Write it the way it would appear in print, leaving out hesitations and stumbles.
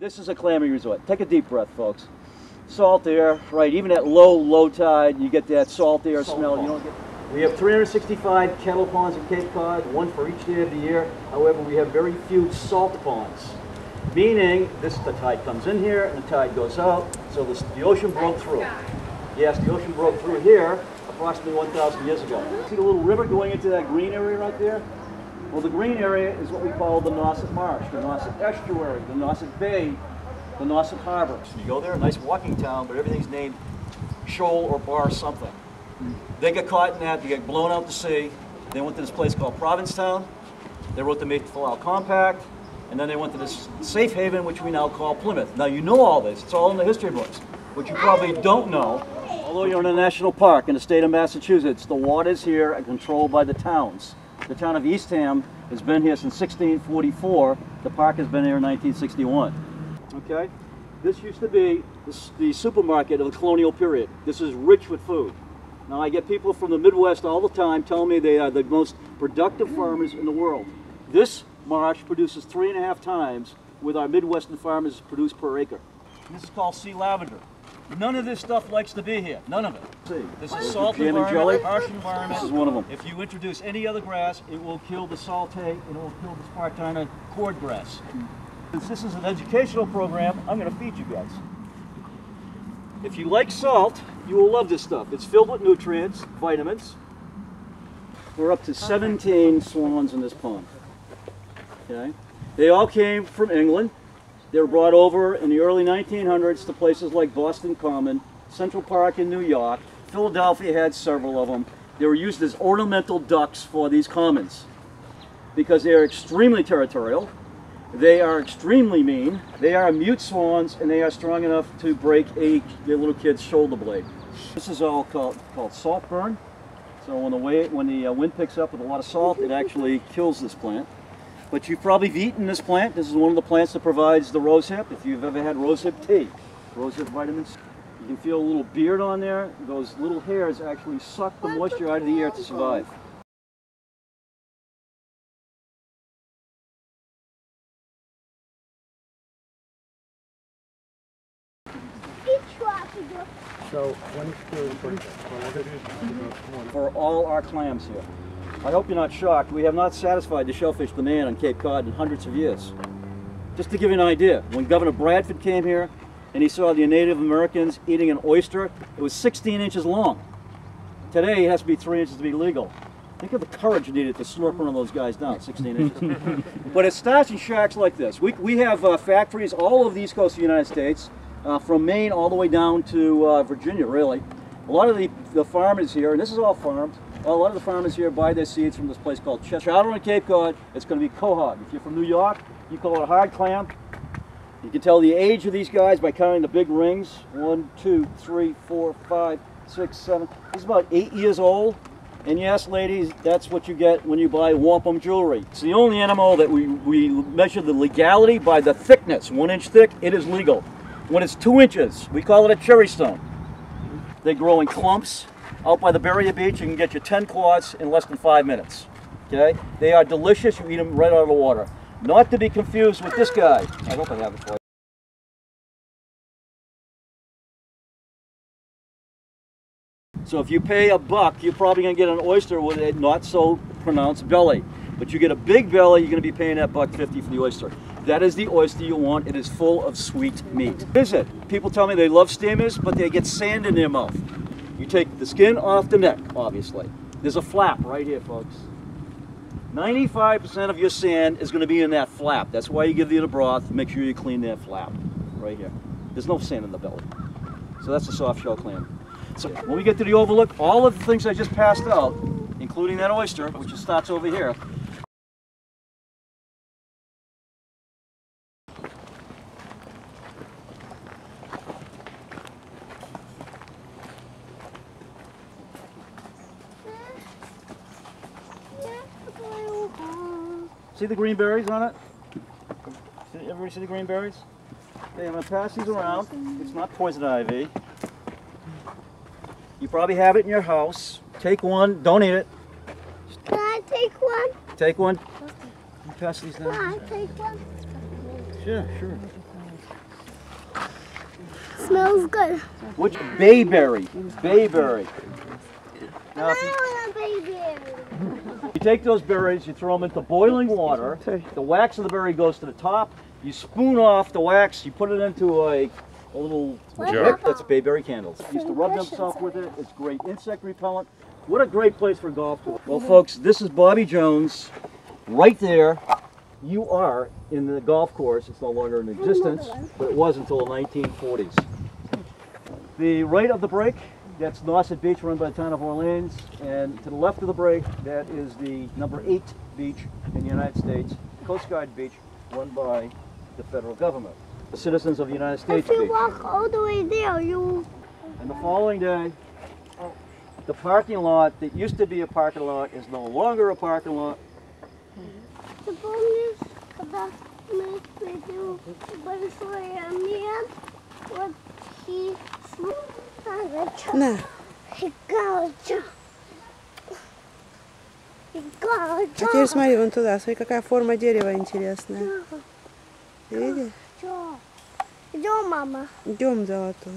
This is a clammy resort. Take a deep breath, folks. Salt air, right? Even at low tide, you get that salt air smell. You don't get. We have 365 kettle ponds in Cape Cod, one for each day of the year. However, we have very few salt ponds, meaning the tide comes in here and the tide goes out. So the ocean broke through. Yes, the ocean broke through here approximately 1,000 years ago. See the little river going into that green area right there? Well, the green area is what we call the Nauset Marsh, the Nauset Estuary, the Nauset Bay, the Nauset Harbor. So you go there, a nice walking town, but everything's named shoal or bar something. They got caught in that, they got blown out to sea. They went to this place called Provincetown. They wrote the Mayflower Compact, and then they went to this safe haven, which we now call Plymouth. Now you know all this, it's all in the history books. What you probably don't know, although you're in a national park in the state of Massachusetts, the waters here are controlled by the towns. The town of Eastham has been here since 1644. The park has been here in 1961. Okay? This used to be the supermarket of the colonial period. This is rich with food. Now I get people from the Midwest all the time telling me they are the most productive farmers in the world. This marsh produces 3.5 times what our Midwestern farmers produce per acre. This is called sea lavender. None of this stuff likes to be here. None of it. See, this is salt environment, harsh environment. This is one of them. If you introduce any other grass, it will kill the saute, and it will kill the spartina cordgrass. Since this is an educational program, I'm going to feed you guys. If you like salt, you will love this stuff. It's filled with nutrients, vitamins. We're up to 17 swans in this pond. Okay? They all came from England. They were brought over in the early 1900s to places like Boston Common, Central Park in New York. Philadelphia had several of them. They were used as ornamental ducks for these commons because they are extremely territorial. They are extremely mean. They are mute swans, and they are strong enough to break their little kid's shoulder blade. This is all called salt burn. So when the wind picks up with a lot of salt, it actually kills this plant. But you've probably eaten this plant. This is one of the plants that provides the rosehip. If you've ever had rosehip tea, rosehip vitamins, you can feel a little beard on there. Those little hairs actually suck the moisture out of the air to survive. So for all our clams here. I hope you're not shocked. We have not satisfied the shellfish demand on Cape Cod in hundreds of years. Just to give you an idea, when Governor Bradford came here and he saw the Native Americans eating an oyster, it was 16 inches long. Today it has to be 3 inches to be legal. Think of the courage needed to slurp one of those guys down, 16 inches. But it starts in shacks like this. We have factories all over the east coast of the United States, from Maine all the way down to Virginia, really. A lot of the farmers here, and this is all farmed, a lot of the farmers here buy their seeds from this place called Chester. Out on Cape Cod, it's going to be quahog. If you're from New York, you call it a hard clam. You can tell the age of these guys by counting the big rings. 1, 2, 3, 4, 5, 6, 7. This is about 8 years old. And yes, ladies, that's what you get when you buy wampum jewelry. It's the only animal that we measure the legality by the thickness. 1 inch thick, it is legal. When it's 2 inches, we call it a cherry stone. They grow in clumps. Out by the Barrier Beach, you can get your 10 quads in less than 5 minutes. Okay? They are delicious. You eat them right out of the water. Not to be confused with this guy. I hope I have it for you. So if you pay $1, you're probably going to get an oyster with a not so pronounced belly. But you get a big belly, you're going to be paying that $1.50 for the oyster. That is the oyster you want. It is full of sweet meat. Visit. People tell me they love steamers, but they get sand in their mouth. You take the skin off the neck, obviously. There's a flap right here, folks. 95% of your sand is going to be in that flap. That's why you give the broth. Make sure you clean that flap right here. There's no sand in the belly. So that's a soft shell clam. So when we get to the overlook, all of the things I just passed out, including that oyster, which starts over here, see the green berries on it? Everybody see the green berries? Okay, I'm going to pass these around. It's not poison ivy. You probably have it in your house. Take one. Don't eat it. Can I take one? Take one. You pass these down. Can I take one? Sure, sure. smells good. Which bayberry? Bayberry. Now, if I want a baby. you take those berries, you throw them into boiling water. The wax of the berry goes to the top. You spoon off the wax. You put it into a little Jar. That's bayberry candles. Used to rub themselves with it. It's great insect repellent. What a great place for golf course. Well, folks, this is Bobby Jones. Right there, you are in the golf course. It's no longer in existence, but it was until the 1940s. The right of the break, that's Nauset Beach, run by the town of Orleans, and to the left of the break, that is the number 8 beach in the United States, Coast Guard Beach, run by the federal government. The citizens of the United States If you Beach. walk all the way there, you... And the following day, the parking lot that used to be a parking lot is no longer a parking lot. The bonus about me to do большой обмен. Вот he На. А теперь смотри вон туда, смотри, какая форма дерева интересная. Видишь? Идем, мама. Идем, золотой.